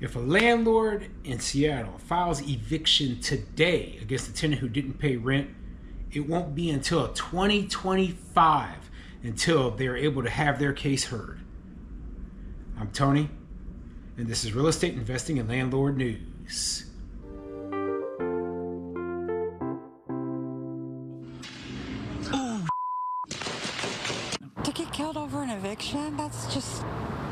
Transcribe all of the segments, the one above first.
If a landlord in Seattle files eviction today against a tenant who didn't pay rent, it won't be until 2025 until they're able to have their case heard. I'm Tony, and this is Real Estate Investing and Landlord News. To get killed over an eviction? That's just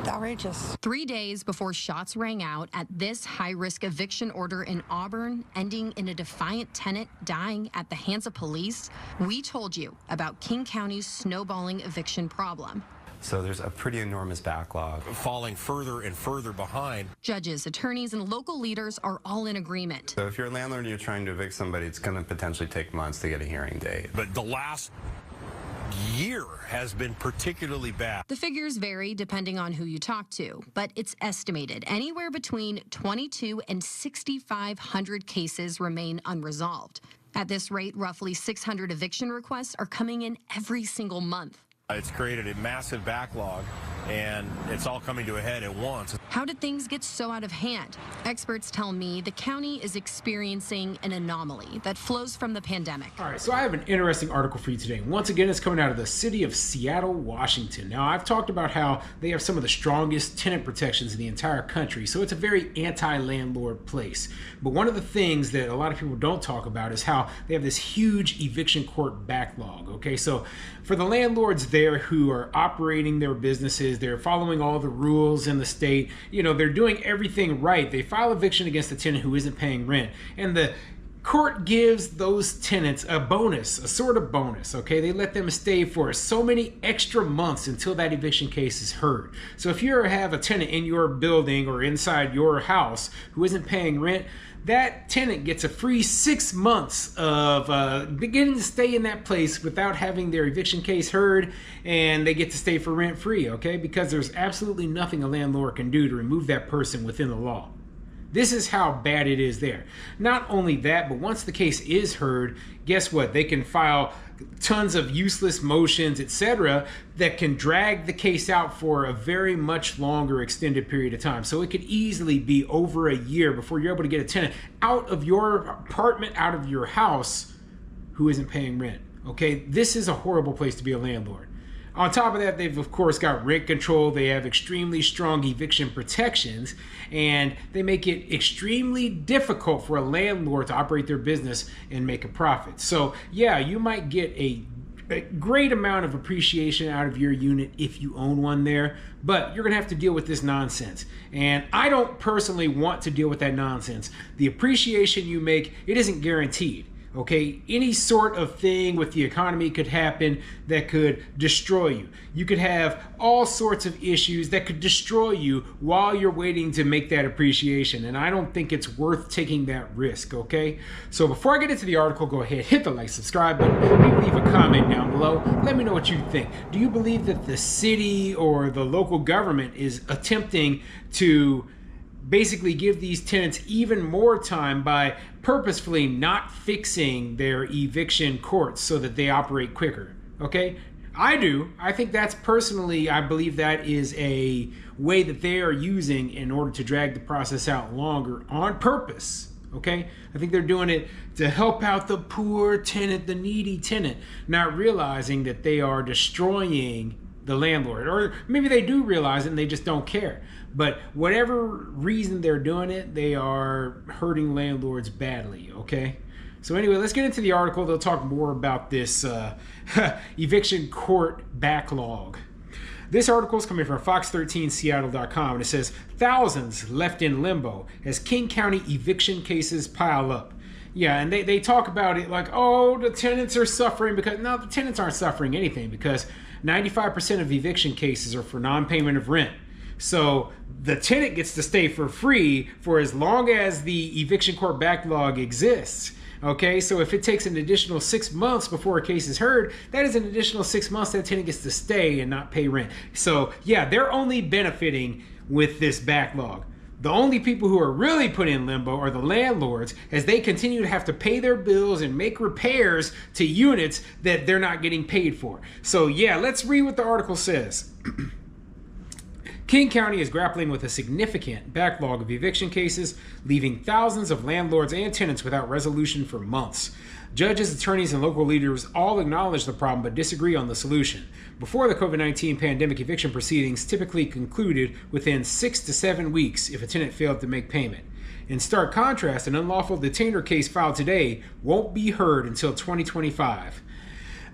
outrageous. 3 days before shots rang out at this high-risk eviction order in Auburn, ending in a defiant tenant dying at the hands of police, we told you about King County's snowballing eviction problem. So there's a pretty enormous backlog. Falling further and further behind. Judges, attorneys, and local leaders are all in agreement. So if you're a landlord and you're trying to evict somebody, it's going to potentially take months to get a hearing date. But the last year has been particularly bad. The figures vary depending on who you talk to, but it's estimated anywhere between 22 and 6,500 cases remain unresolved. At this rate, roughly 600 eviction requests are coming in every single month. It's created a massive backlog, and it's all coming to a head at once. How did things get so out of hand? Experts tell me the county is experiencing an anomaly that flows from the pandemic. All right, so I have an interesting article for you today. Once again, it's coming out of the city of Seattle, Washington. Now, I've talked about how they have some of the strongest tenant protections in the entire country, so it's a very anti-landlord place. But one of the things that a lot of people don't talk about is how they have this huge eviction court backlog, okay? So for the landlords there who are operating their businesses, they're following all the rules in the state, you know, they're doing everything right. They file eviction against a tenant who isn't paying rent, and the court gives those tenants a bonus, a sort of bonus, okay? They let them stay for so many extra months until that eviction case is heard. So if you have a tenant in your building or inside your house who isn't paying rent, that tenant gets a free 6 months of beginning to stay in that place without having their eviction case heard, and they get to stay for rent free, okay? Because there's absolutely nothing a landlord can do to remove that person within the law. This is how bad it is there. Not only that, but once the case is heard, guess what? They can file tons of useless motions, etc., that can drag the case out for a very much longer extended period of time. So it could easily be over a year before you're able to get a tenant out of your apartment, out of your house, who isn't paying rent. Okay, this is a horrible place to be a landlord. On top of that, they've of course got rent control. They have extremely strong eviction protections, and they make it extremely difficult for a landlord to operate their business and make a profit. So yeah, you might get a great amount of appreciation out of your unit if you own one there, but you're gonna have to deal with this nonsense. And I don't personally want to deal with that nonsense. The appreciation you make, it isn't guaranteed. Okay, any sort of thing with the economy could happen that could destroy you. You could have all sorts of issues that could destroy you while you're waiting to make that appreciation. And I don't think it's worth taking that risk, okay? So before I get into the article, go ahead, hit the like, subscribe button, maybe leave a comment down below. Let me know what you think. Do you believe that the city or the local government is attempting to basically give these tenants even more time by purposefully not fixing their eviction courts so that they operate quicker? Okay, I do. I think that's personally, I believe that is a way that they are using in order to drag the process out longer on purpose. Okay, I think they're doing it to help out the poor tenant, the needy tenant, not realizing that they are destroying the landlord. Or maybe they do realize it and they just don't care. But whatever reason they're doing it, they are hurting landlords badly, okay? So anyway, let's get into the article. They'll talk more about this eviction court backlog. This article is coming from Fox13Seattle.com, and it says, thousands left in limbo as King County eviction cases pile up. Yeah, and they talk about it like, oh, the tenants are suffering, because no, the tenants aren't suffering anything, because 95% of eviction cases are for non-payment of rent. So the tenant gets to stay for free for as long as the eviction court backlog exists. Okay, so if it takes an additional 6 months before a case is heard, that is an additional 6 months that tenant gets to stay and not pay rent. So yeah, they're only benefiting with this backlog. The only people who are really put in limbo are the landlords, as they continue to have to pay their bills and make repairs to units that they're not getting paid for. So yeah, let's read what the article says. King County is grappling with a significant backlog of eviction cases, leaving thousands of landlords and tenants without resolution for months. Judges, attorneys, and local leaders all acknowledge the problem but disagree on the solution. Before the COVID-19 pandemic, eviction proceedings typically concluded within 6 to 7 weeks if a tenant failed to make payment. In stark contrast, an unlawful detainer case filed today won't be heard until 2025.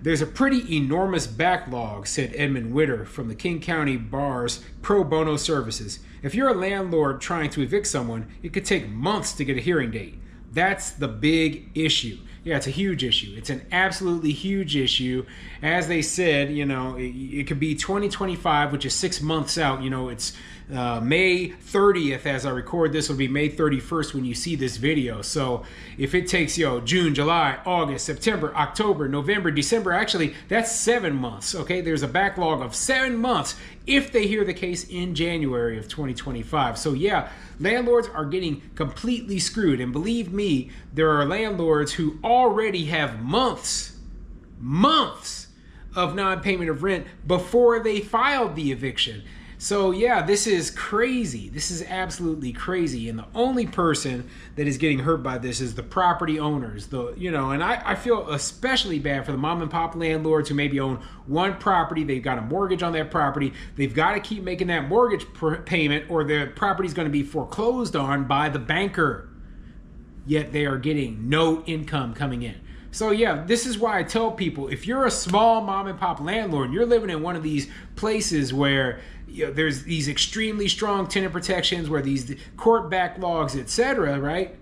There's a pretty enormous backlog, said Edmund Witter from the King County Bar's Pro Bono Services. If you're a landlord trying to evict someone, it could take months to get a hearing date. That's the big issue. Yeah, it's a huge issue. It's an absolutely huge issue. As they said, it could be 2025, which is 6 months out. It's May 30th as I record this. Will be May 31st when you see this video. So if it takes June, July, August, September, October, November, December, actually that's 7 months. Okay, there's a backlog of 7 months if they hear the case in January of 2025. So yeah, landlords are getting completely screwed. And believe me, there are landlords who already have months of non-payment of rent before they filed the eviction. So yeah, this is crazy. This is absolutely crazy. And the only person that is getting hurt by this is the property owners. And I feel especially bad for the mom and pop landlords who maybe own one property. They've got a mortgage on that property. They've got to keep making that mortgage payment or the property is going to be foreclosed on by the banker. Yet they are getting no income coming in. So yeah, this is why I tell people, if you're a small mom and pop landlord, you're living in one of these places where there's these extremely strong tenant protections, where these court backlogs, etc., right?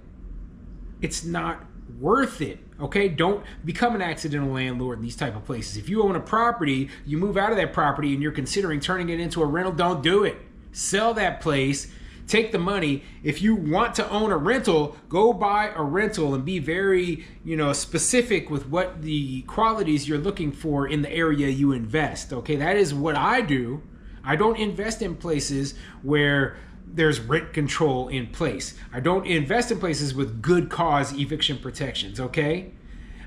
It's not worth it. Okay, don't become an accidental landlord in these type of places. If you own a property, you move out of that property and you're considering turning it into a rental, don't do it. Sell that place. Take the money. If you want to own a rental, go buy a rental and be very, specific with what the qualities you're looking for in the area you invest. Okay, that is what I do. I don't invest in places where there's rent control in place. I don't invest in places with good cause eviction protections, okay?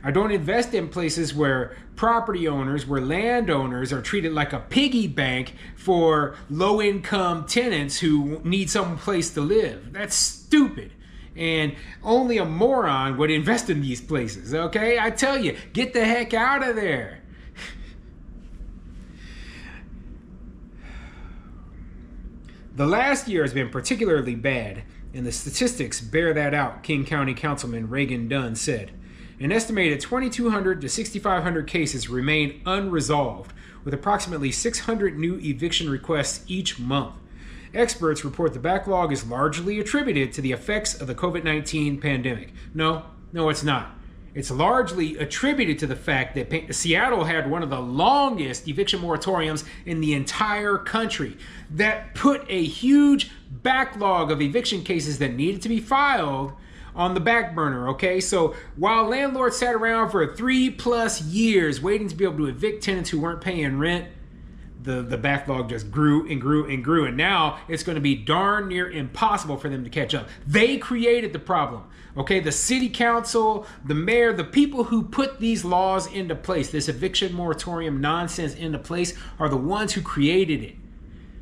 I don't invest in places where property owners, where landowners are treated like a piggy bank for low-income tenants who need some place to live. That's stupid. And only a moron would invest in these places, okay? I tell you, get the heck out of there. The last year has been particularly bad, and the statistics bear that out, King County Councilman Reagan Dunn said. An estimated 2,200 to 6,500 cases remain unresolved, with approximately 600 new eviction requests each month. Experts report the backlog is largely attributed to the effects of the COVID-19 pandemic. No, it's not. It's largely attributed to the fact that Seattle had one of the longest eviction moratoriums in the entire country. That put a huge backlog of eviction cases that needed to be filed on the back burner, okay? So while landlords sat around for 3+ years waiting to be able to evict tenants who weren't paying rent, the backlog just grew and grew and grew, and now it's going to be darn near impossible for them to catch up. They created the problem, okay? The city council, the mayor, the people who put these laws into place, this eviction moratorium nonsense into place, are the ones who created it,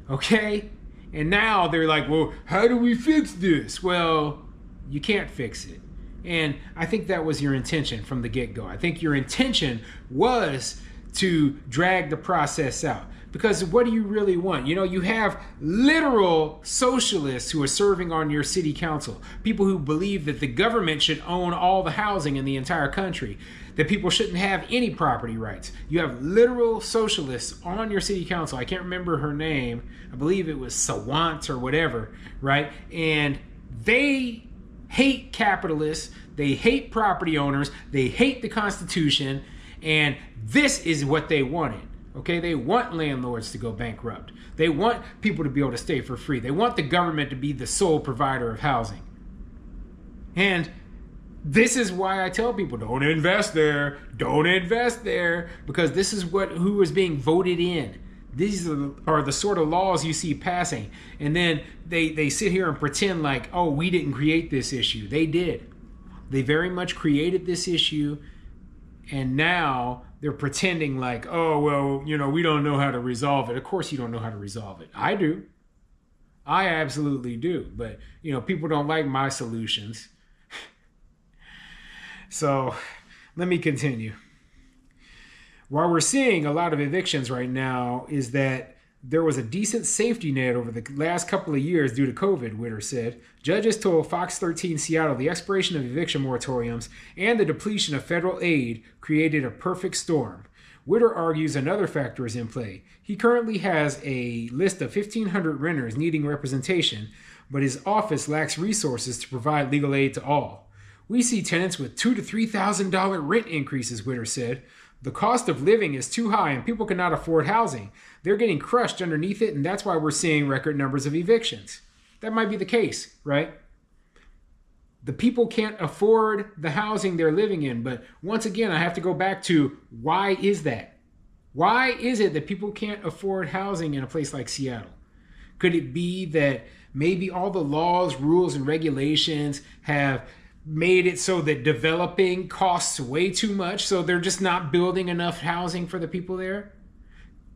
okay? And now they're like, well, how do we fix this? Well, you can't fix it. And I think that was your intention from the get-go. I think your intention was to drag the process out. Because what do you really want? You have literal socialists who are serving on your city council. People who believe that the government should own all the housing in the entire country. That people shouldn't have any property rights. You have literal socialists on your city council. I can't remember her name. I believe it was Sawant or whatever, right? And they hate capitalists. They hate property owners. They hate the Constitution. And this is what they wanted. Okay, they want landlords to go bankrupt. They want people to be able to stay for free. They want the government to be the sole provider of housing. And this is why I tell people, don't invest there. Don't invest there. Because this is who is being voted in. These are the sort of laws you see passing. And then they sit here and pretend like, oh, we didn't create this issue. They did. They very much created this issue. And now they're pretending like, oh, well, we don't know how to resolve it. Of course you don't know how to resolve it. I do. I absolutely do. But, people don't like my solutions. So let me continue. While we're seeing a lot of evictions right now is that there was a decent safety net over the last couple of years due to COVID, Witter said. Judges told Fox 13 Seattle the expiration of eviction moratoriums and the depletion of federal aid created a perfect storm. Witter argues another factor is in play. He currently has a list of 1,500 renters needing representation, but his office lacks resources to provide legal aid to all. We see tenants with $2,000 to $3,000 rent increases, Witter said. The cost of living is too high and people cannot afford housing. They're getting crushed underneath it, and that's why we're seeing record numbers of evictions. That might be the case, right? The people can't afford the housing they're living in. But once again, I have to go back to why is that? Why is it that people can't afford housing in a place like Seattle? Could it be that maybe all the laws, rules, and regulations have made it so that developing costs way too much, so they're just not building enough housing for the people there?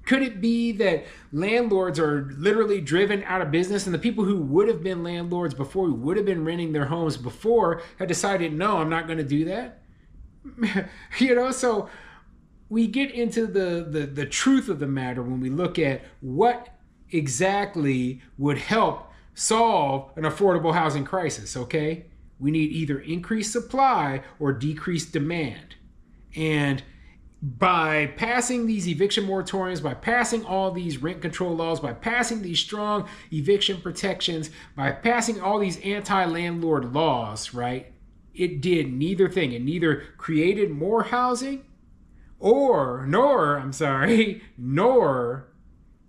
Could it be that landlords are literally driven out of business and the people who would have been landlords before, who would have been renting their homes before, had decided, no, I'm not going to do that? So we get into the truth of the matter when we look at what exactly would help solve an affordable housing crisis, okay? We need either increased supply or decreased demand. And by passing these eviction moratoriums, by passing all these rent control laws, by passing these strong eviction protections, by passing all these anti-landlord laws, right, it did neither thing. It neither created more housing nor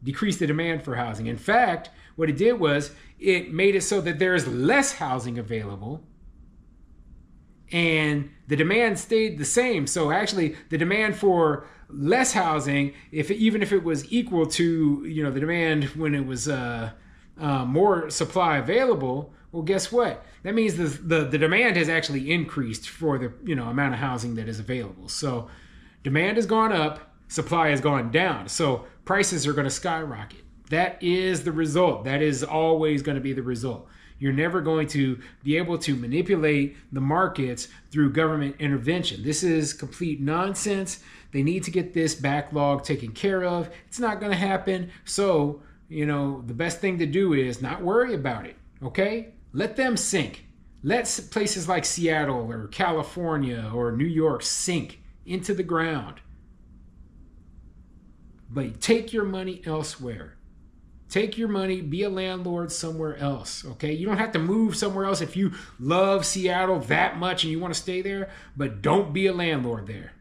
decreased the demand for housing. In fact, what it did was it made it so that there's less housing available and the demand stayed the same. So actually the demand for less housing, even if it was equal to the demand when it was more supply available, well, guess what? That means the demand has actually increased for the amount of housing that is available. So demand has gone up, supply has gone down. So prices are going to skyrocket. That is the result. That is always going to be the result. You're never going to be able to manipulate the markets through government intervention. This is complete nonsense. They need to get this backlog taken care of. It's not going to happen. So, the best thing to do is not worry about it, okay? Let them sink. Let places like Seattle or California or New York sink into the ground. But take your money elsewhere. Take your money, be a landlord somewhere else, okay? You don't have to move somewhere else if you love Seattle that much and you want to stay there, but don't be a landlord there.